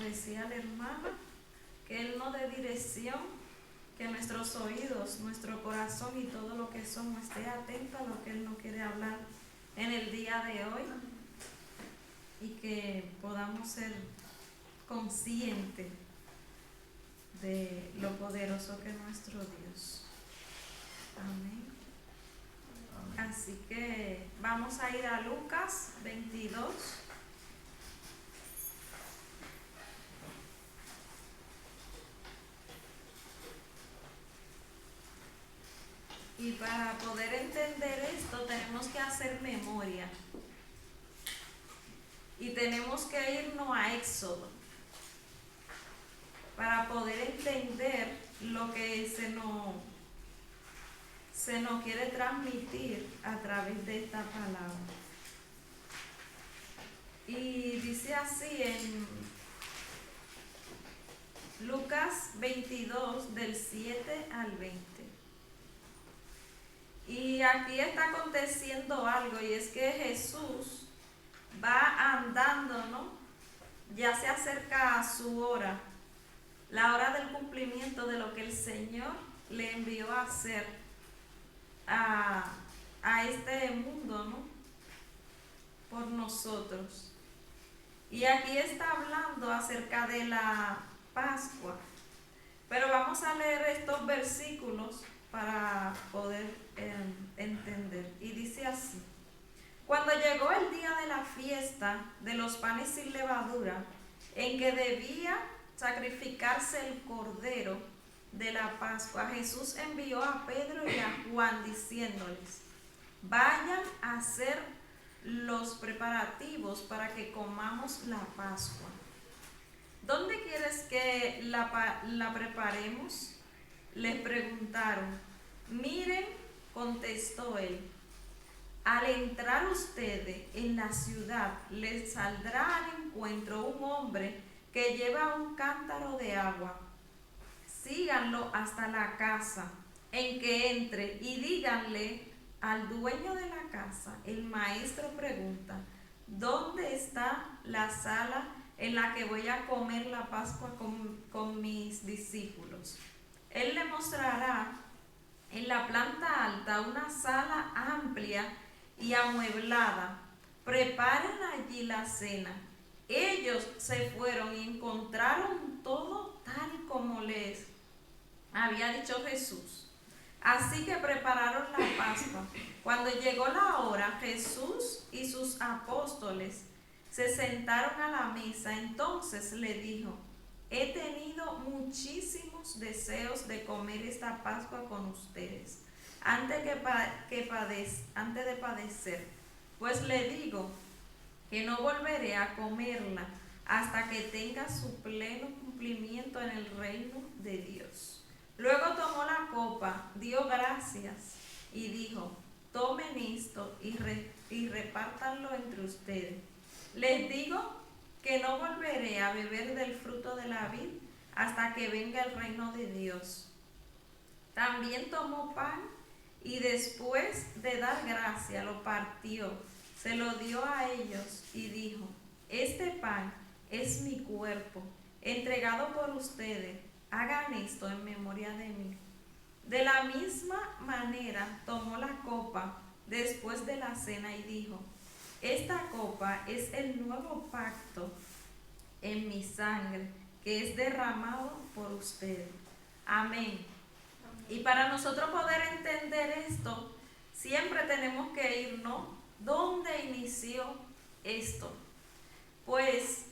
decía la hermana, que Él nos dé dirección, que nuestros oídos, nuestro corazón y todo lo que somos esté atento a lo que Él nos quiere hablar en el día de hoy y que podamos ser conscientes de lo poderoso que es nuestro Dios. Amén. Así que vamos a ir a Lucas 22. Y para poder entender esto tenemos que hacer memoria. Y tenemos que irnos a Éxodo para poder entender lo que se nos quiere transmitir a través de esta palabra. Y dice así en Lucas 22 del 7 al 20. Y aquí está aconteciendo algo, y es que Jesús va andando, ¿no? Ya se acerca a su hora, la hora del cumplimiento de lo que el Señor le envió a hacer a este mundo, ¿no? Por nosotros. Y aquí está hablando acerca de la Pascua. Pero vamos a leer estos versículos para poder entender. Y dice así: cuando llegó el día de la fiesta de los panes sin levadura, en que debía sacrificarse el cordero de la Pascua, Jesús envió a Pedro y a Juan diciéndoles: vayan a hacer los preparativos para que comamos la Pascua. ¿Dónde quieres que la preparemos?, les preguntaron. Miren, contestó él, al entrar ustedes en la ciudad les saldrá al encuentro un hombre que lleva un cántaro de agua. Síganlo hasta la casa en que entre y díganle al dueño de la casa: el maestro pregunta, ¿dónde está la sala en la que voy a comer la Pascua con mis discípulos? Él le mostrará en la planta alta una sala amplia y amueblada. Preparen allí la cena. Ellos se fueron y encontraron todo tal como les había dicho Jesús. Así que prepararon la Pascua. Cuando llegó la hora, Jesús y sus apóstoles se sentaron a la mesa. Entonces le dijo: he tenido muchísimos deseos de comer esta Pascua con ustedes antes de padecer. Pues le digo que no volveré a comerla hasta que tenga su pleno cumplimiento en el reino de Dios. Luego tomó la copa, dio gracias y dijo: tomen esto y repártanlo entre ustedes. Les digo que no volveré a beber del fruto de la vid hasta que venga el reino de Dios. También tomó pan y después de dar gracia lo partió, se lo dio a ellos y dijo: este pan es mi cuerpo, entregado por ustedes. Hagan esto en memoria de mí. De la misma manera tomó la copa después de la cena y dijo: esta copa es el nuevo pacto en mi sangre, que es derramado por ustedes. Amén. Y para nosotros poder entender esto, siempre tenemos que irnos. ¿Dónde inició esto? Pues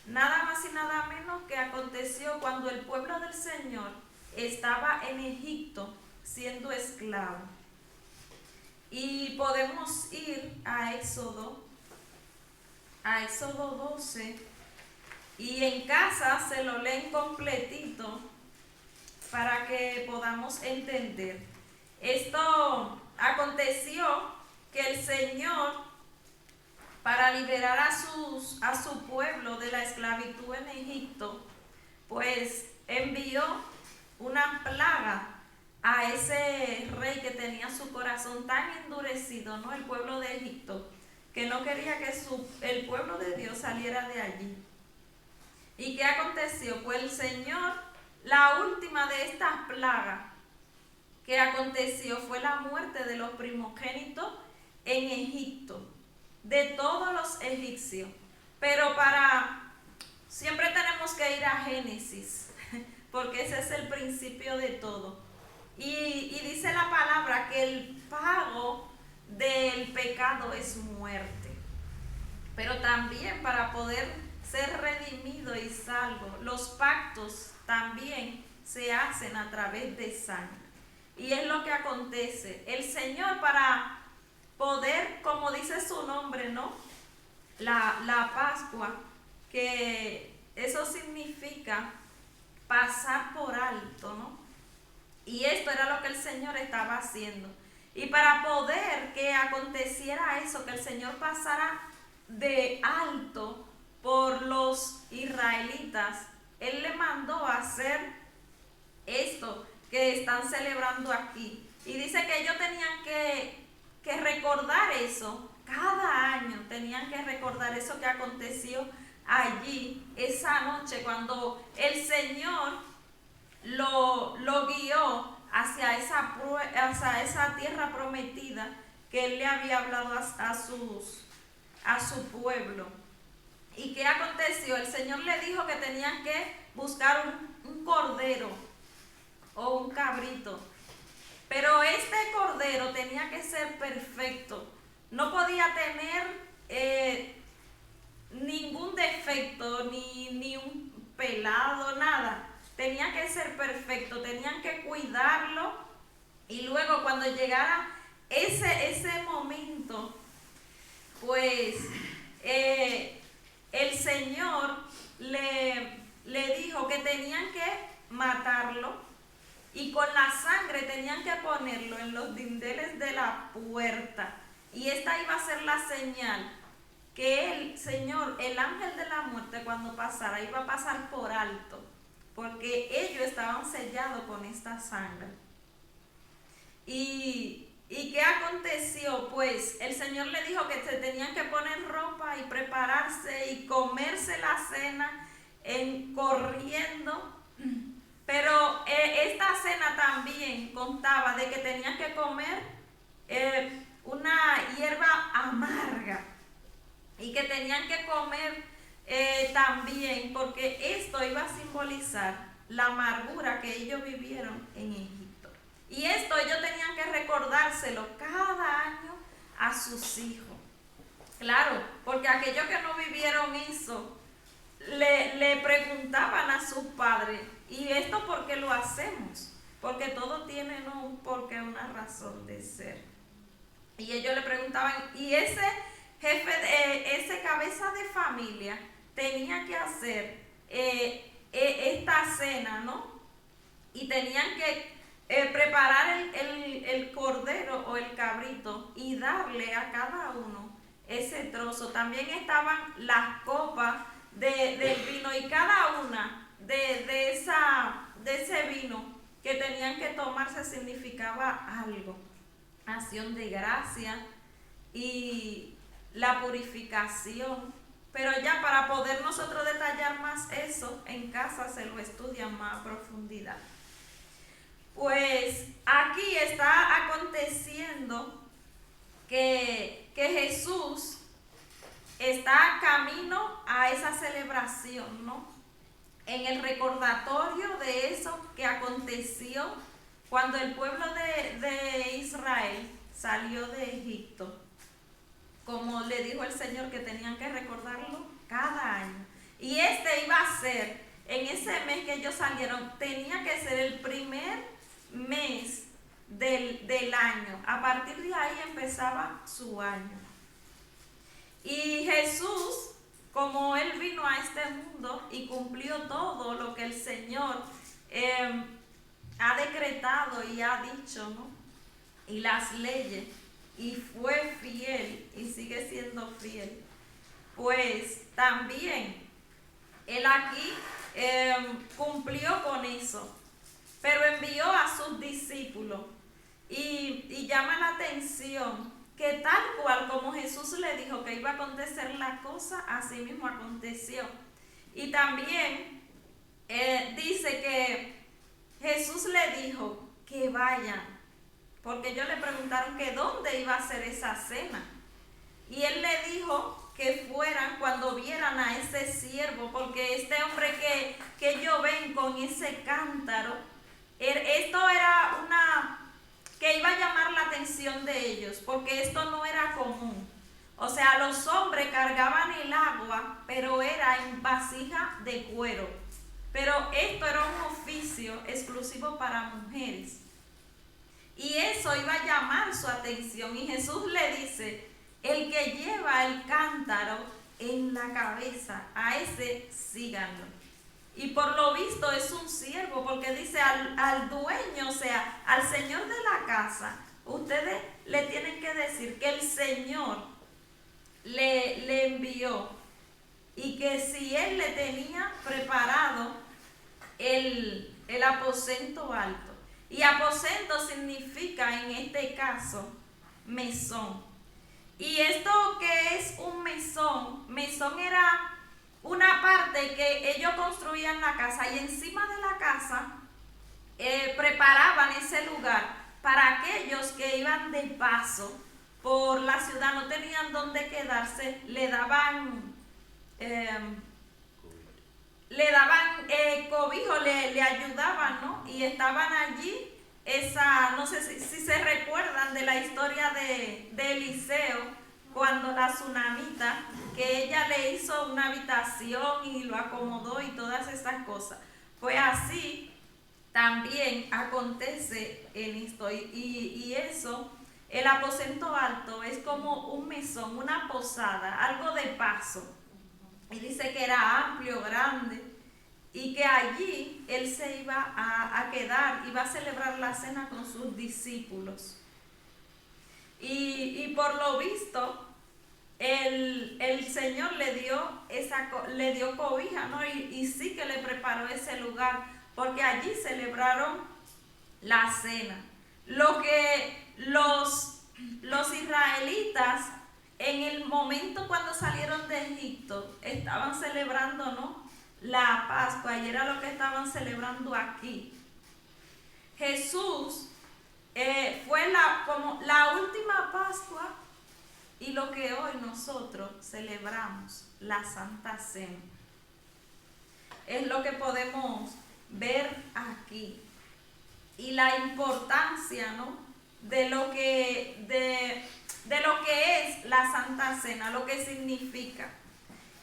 nada más y nada menos que aconteció cuando el pueblo del Señor estaba en Egipto siendo esclavo. Y podemos ir a Éxodo 12, y en casa se lo leen completito para que podamos entender. Esto aconteció que el Señor, para liberar a su pueblo de la esclavitud en Egipto, pues envió una plaga a ese rey que tenía su corazón tan endurecido, ¿no? El pueblo de Egipto, que no quería que el pueblo de Dios saliera de allí. ¿Y qué aconteció? Pues el Señor, la última de estas plagas que aconteció fue la muerte de los primogénitos en Egipto, de todos los egipcios. Pero siempre tenemos que ir a Génesis, porque ese es el principio de todo. Y dice la palabra que el pago del pecado es muerte. Pero también para poder ser redimido y salvo, los pactos también se hacen a través de sangre. Y es lo que acontece. El Señor, para poder, como dice su nombre, ¿no? La Pascua, que eso significa pasar por alto, ¿no? Y esto era lo que el Señor estaba haciendo. Y para poder que aconteciera eso, que el Señor pasara de alto por los israelitas, Él le mandó a hacer esto que están celebrando aquí. Y dice que ellos tenían que recordar eso. Cada año tenían que recordar eso que aconteció allí, esa noche, cuando el Señor lo guió hacia esa tierra prometida que Él le había hablado a su pueblo. ¿Y qué aconteció? El Señor le dijo que tenían que buscar un cordero o un cabrito. Pero este cordero tenía que ser perfecto. No podía tener ningún defecto, ni un pelado, nada. Tenía que ser perfecto, tenían que cuidarlo. Y luego cuando llegara ese momento, pues el Señor le dijo que tenían que matarlo. Y con la sangre tenían que ponerlo en los dinteles de la puerta. Y esta iba a ser la señal que el Señor, el ángel de la muerte, cuando pasara, iba a pasar por alto. Porque ellos estaban sellados con esta sangre. ¿Y qué aconteció? Pues el Señor le dijo que se tenían que poner ropa y prepararse y comerse la cena corriendo. Pero esta cena también contaba de que tenían que comer una hierba amarga y que tenían que comer también, porque esto iba a simbolizar la amargura que ellos vivieron en Egipto. Y esto ellos tenían que recordárselo cada año a sus hijos. Claro, porque aquellos que no vivieron eso le preguntaban a sus padres, ¿y esto por qué lo hacemos? Porque todo tiene un porqué, una razón de ser. Y ellos le preguntaban, y ese jefe, ese cabeza de familia tenía que hacer esta cena, ¿no? Y tenían que preparar el cordero o el cabrito y darle a cada uno ese trozo. También estaban las copas del vino, y cada una de ese vino que tenían que tomarse significaba algo, acción de gracia y la purificación. Pero ya para poder nosotros detallar más eso, en casa se lo estudian más a profundidad. Pues aquí está aconteciendo que Jesús está camino a esa celebración, ¿no? En el recordatorio de eso que aconteció cuando el pueblo de Israel salió de Egipto. Como le dijo el Señor que tenían que recordarlo cada año. Y este iba a ser, en ese mes que ellos salieron, tenía que ser el primer mes del año. A partir de ahí empezaba su año. Y Jesús, como Él vino a este mundo y cumplió todo lo que el Señor ha decretado y ha dicho, ¿no? Y las leyes, y fue fiel y sigue siendo fiel, pues también Él aquí cumplió con eso, pero envió a sus discípulos y llama la atención que tal cual como Jesús le dijo que iba a acontecer la cosa, así mismo aconteció. Y también dice que Jesús le dijo que vayan, porque ellos le preguntaron que dónde iba a ser esa cena. Y él le dijo que fueran cuando vieran a ese siervo, porque este hombre que ellos ven con ese cántaro, esto era que iba a llamar la atención de ellos, porque esto no era común. O sea, los hombres cargaban el agua, pero era en vasija de cuero. Pero esto era un oficio exclusivo para mujeres. Y eso iba a llamar su atención. Y Jesús le dice, el que lleva el cántaro en la cabeza, a ese síganlo. Y por lo visto es un siervo, porque dice al dueño, o sea, al señor de la casa, ustedes le tienen que decir que el Señor le envió y que si él le tenía preparado el aposento alto. Y aposento significa en este caso mesón. Y esto que es un mesón, mesón era una parte que ellos construían la casa y encima de la casa preparaban ese lugar para aquellos que iban de paso por la ciudad, no tenían dónde quedarse, le daban cobijo, le ayudaban, ¿no? Y estaban allí, no sé si se recuerdan de la historia de Eliseo, cuando la tsunamita, que ella le hizo una habitación y lo acomodó y todas esas cosas. Pues así también acontece en esto, y eso, el aposento alto es como un mesón, una posada, algo de paso. Y dice que era amplio, grande, y que allí él se iba a quedar, iba a celebrar la cena con sus discípulos. Y por lo visto, el Señor le dio cobija, ¿no? Y sí que le preparó ese lugar, porque allí celebraron la cena. Lo que los israelitas en el momento cuando salieron de Egipto estaban celebrando, ¿no?, la Pascua, y era lo que estaban celebrando aquí. Jesús fue como la última Pascua, y lo que hoy nosotros celebramos, la Santa Cena. Es lo que podemos ver aquí. Y la importancia, ¿no?, de lo que es la Santa Cena, lo que significa.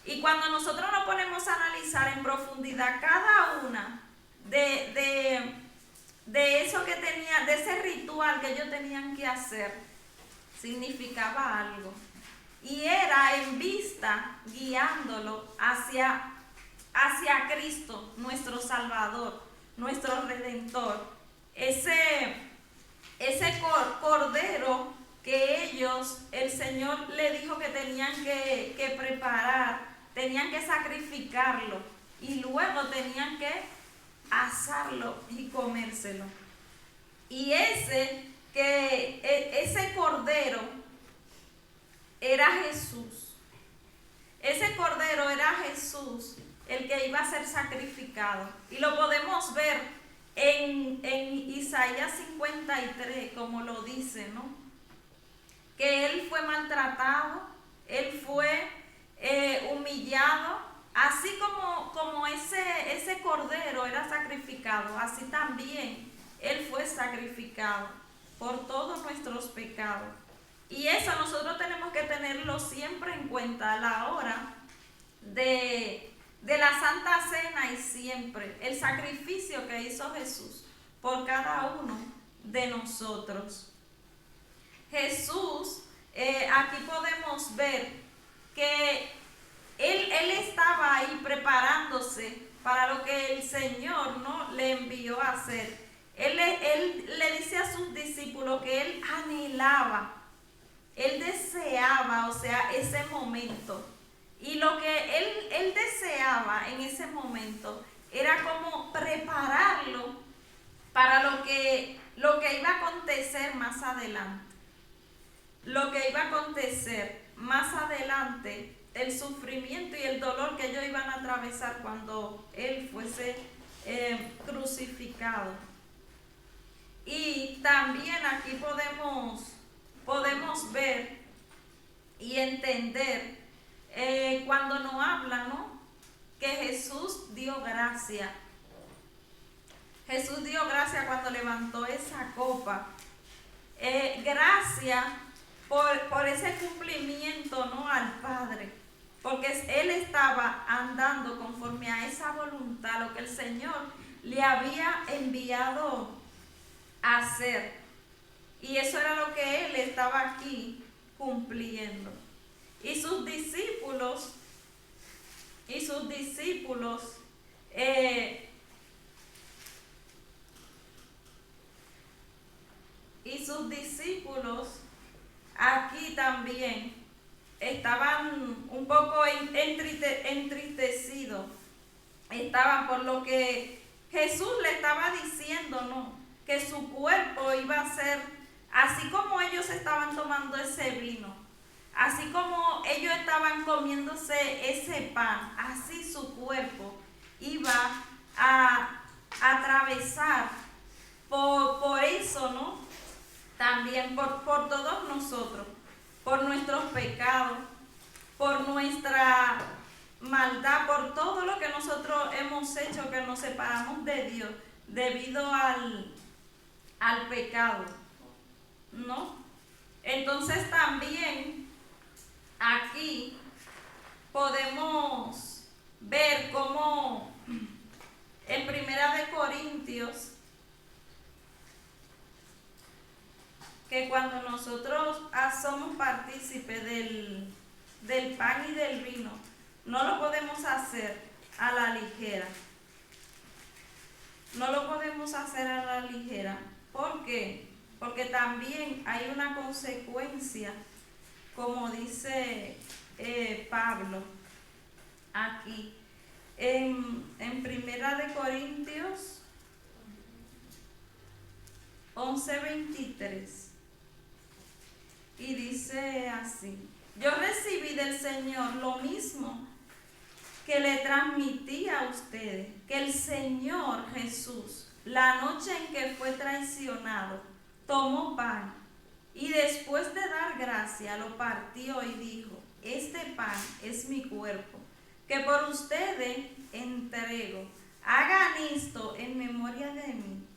Y cuando nosotros nos ponemos a analizar en profundidad cada una de eso que tenía, de ese ritual que ellos tenían que hacer, significaba algo. Y era en vista, guiándolo hacia Cristo, nuestro Salvador, nuestro Redentor. Ese cordero que el Señor le dijo que tenían que preparar, tenían que sacrificarlo y luego tenían que asarlo y comérselo. Y ese cordero era Jesús. Ese cordero era Jesús, el que iba a ser sacrificado. Y lo podemos ver en Isaías 53, como lo dice, ¿no?, que él fue maltratado, él fue humillado, así como ese cordero era sacrificado, así también él fue sacrificado por todos nuestros pecados. Y eso nosotros tenemos que tenerlo siempre en cuenta a la hora de la Santa Cena, y siempre el sacrificio que hizo Jesús por cada uno de nosotros. Jesús, aquí podemos ver que él estaba ahí preparándose para lo que el Señor, ¿no?, le envió a hacer. Él le dice a sus discípulos que él anhelaba, él deseaba, o sea, ese momento. Y lo que él deseaba en ese momento era como prepararlo para lo que iba a acontecer más adelante. Lo que iba a acontecer más adelante el sufrimiento y el dolor que ellos iban a atravesar cuando Él fuese crucificado. Y también aquí podemos ver y entender cuando nos habla, ¿no?, que Jesús dio gracia. Jesús dio gracia cuando levantó esa copa. Gracia por ese cumplimiento, ¿no?, al Padre. Porque Él estaba andando conforme a esa voluntad, lo que el Señor le había enviado a hacer. Y eso era lo que Él estaba aquí cumpliendo. Y sus discípulos aquí también estaban un poco entristecidos. Estaban por lo que Jesús le estaba diciendo, ¿no?, que su cuerpo iba a ser, así como ellos estaban tomando ese vino, así como ellos estaban comiéndose ese pan, así su cuerpo iba a atravesar por eso, ¿no? También por todos nosotros, por nuestros pecados, por nuestra maldad, por todo lo que nosotros hemos hecho, que nos separamos de Dios debido al pecado, ¿no? Entonces también aquí podemos ver cómo en Primera de Corintios, que cuando nosotros somos partícipes del pan y del vino, no lo podemos hacer a la ligera. No lo podemos hacer a la ligera. ¿Por qué? Porque también hay una consecuencia, como dice Pablo aquí en Primera de Corintios 11:23, y dice así: yo recibí del Señor lo mismo que le transmití a ustedes, que el Señor Jesús, la noche en que fue traicionado, tomó pan y después de dar gracia lo partió y dijo: este pan es mi cuerpo, que por ustedes entrego. Hagan esto en memoria de mí.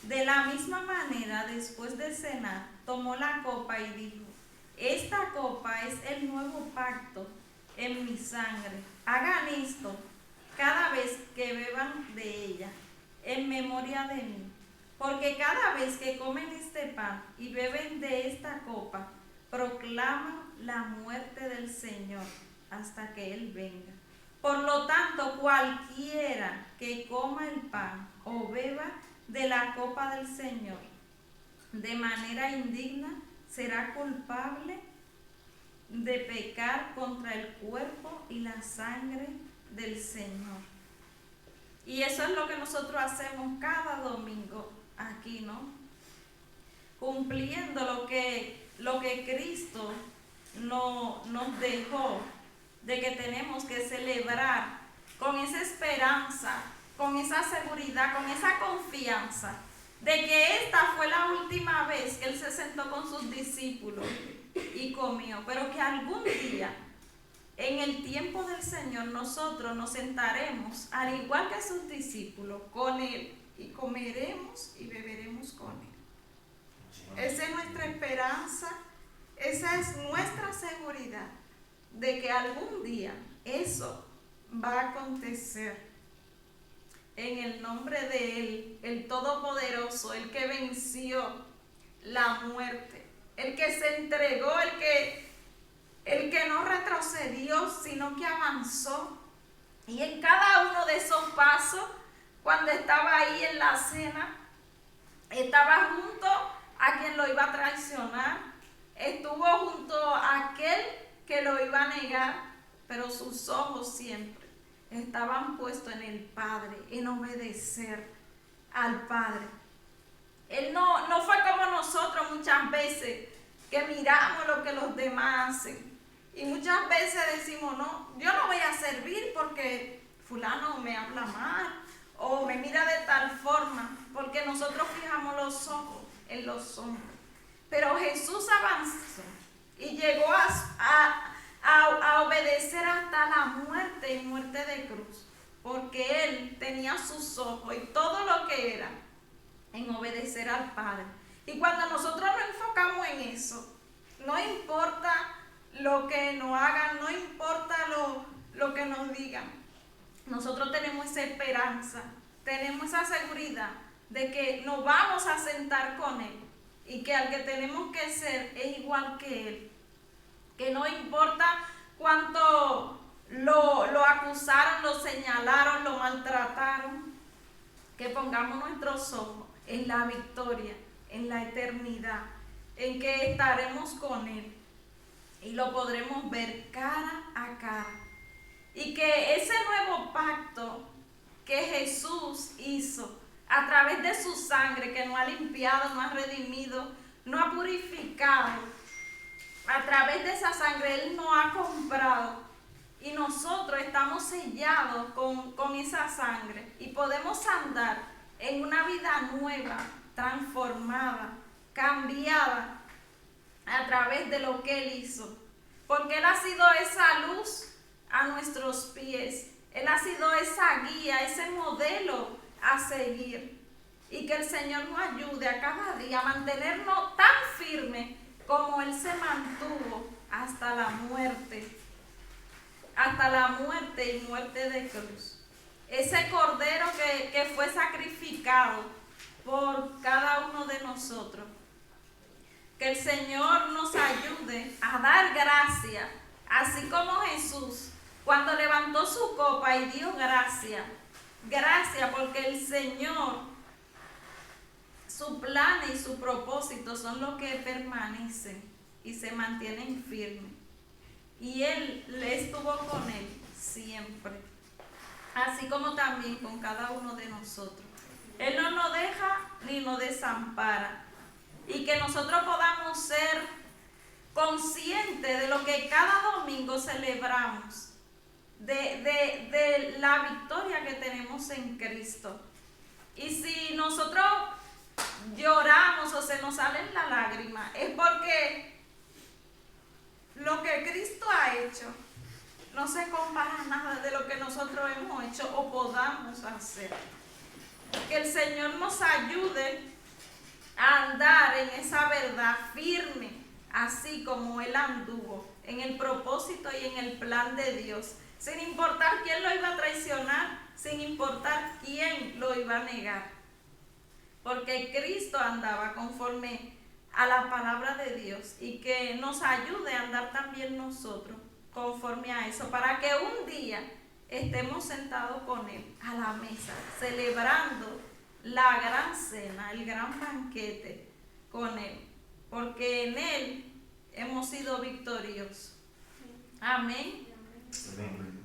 De la misma manera, después de cenar, tomó la copa y dijo: esta copa es el nuevo pacto en mi sangre. Hagan esto cada vez que beban de ella, en memoria de mí. Porque cada vez que comen este pan y beben de esta copa, proclaman la muerte del Señor hasta que Él venga. Por lo tanto, cualquiera que coma el pan o beba de la copa del Señor de manera indigna será culpable de pecar contra el cuerpo y la sangre del Señor. Y eso es lo que nosotros hacemos cada domingo aquí, ¿no? Cumpliendo lo que Cristo nos dejó, de que tenemos que celebrar con esa esperanza, con esa seguridad, con esa confianza de que esta fue la última vez que Él se sentó con sus discípulos y comió, pero que algún día, en el tiempo del Señor, nosotros nos sentaremos, al igual que sus discípulos, con Él, y comeremos y beberemos con Él. Esa es nuestra esperanza, esa es nuestra seguridad, de que algún día eso va a acontecer. En el nombre de Él, el Todopoderoso, el que venció la muerte, el que se entregó, el que no retrocedió, sino que avanzó. Y en cada uno de esos pasos, cuando estaba ahí en la cena, estaba junto a quien lo iba a traicionar, estuvo junto a aquel que lo iba a negar, pero sus ojos siempre estaban puestos en el Padre, en obedecer al Padre. Él no fue como nosotros muchas veces, que miramos lo que los demás hacen, Y muchas veces decimos, no, yo no voy a servir porque fulano me habla mal o me mira de tal forma, porque nosotros fijamos los ojos en los hombres. Pero Jesús avanzó y llegó a obedecer hasta la muerte y muerte de cruz, porque Él tenía sus ojos y todo lo que era en obedecer al Padre. Y cuando nosotros nos enfocamos en eso, no importa lo que nos hagan, no importa lo que nos digan, nosotros tenemos esa esperanza, tenemos esa seguridad de que nos vamos a sentar con Él y que al que tenemos que ser es igual que Él. Que no importa cuánto lo acusaron, lo señalaron, lo maltrataron, que pongamos nuestros ojos en la victoria, en la eternidad, en que estaremos con Él y lo podremos ver cara a cara. Y que ese nuevo pacto que Jesús hizo a través de su sangre, que nos ha limpiado, nos ha redimido, nos ha purificado, a través de esa sangre Él nos ha comprado y nosotros estamos sellados con esa sangre y podemos andar en una vida nueva, transformada, cambiada a través de lo que Él hizo, porque Él ha sido esa luz a nuestros pies, Él ha sido esa guía, ese modelo a seguir, y que el Señor nos ayude a cada día a mantenernos tan firmes como Él se mantuvo hasta la muerte y muerte de cruz. Ese cordero que fue sacrificado por cada uno de nosotros. Que el Señor nos ayude a dar gracia, así como Jesús, cuando levantó su copa y dio gracia. Gracias porque el Señor, su plan y su propósito son los que permanecen y se mantienen firmes. Y Él estuvo con Él siempre, así como también con cada uno de nosotros. Él no nos deja ni nos desampara. Y que nosotros podamos ser conscientes de lo que cada domingo celebramos, de la victoria que tenemos en Cristo. Y si nosotros lloramos o se nos salen las lágrimas, es porque lo que Cristo ha hecho no se compara nada de lo que nosotros hemos hecho o podamos hacer. Que el Señor nos ayude a andar en esa verdad firme, así como Él anduvo en el propósito y en el plan de Dios, sin importar quién lo iba a traicionar, sin importar quién lo iba a negar, porque Cristo andaba conforme a la palabra de Dios, y que nos ayude a andar también nosotros conforme a eso, para que un día estemos sentados con Él a la mesa, celebrando la gran cena, el gran banquete con Él, porque en Él hemos sido victoriosos. Amén. Amén.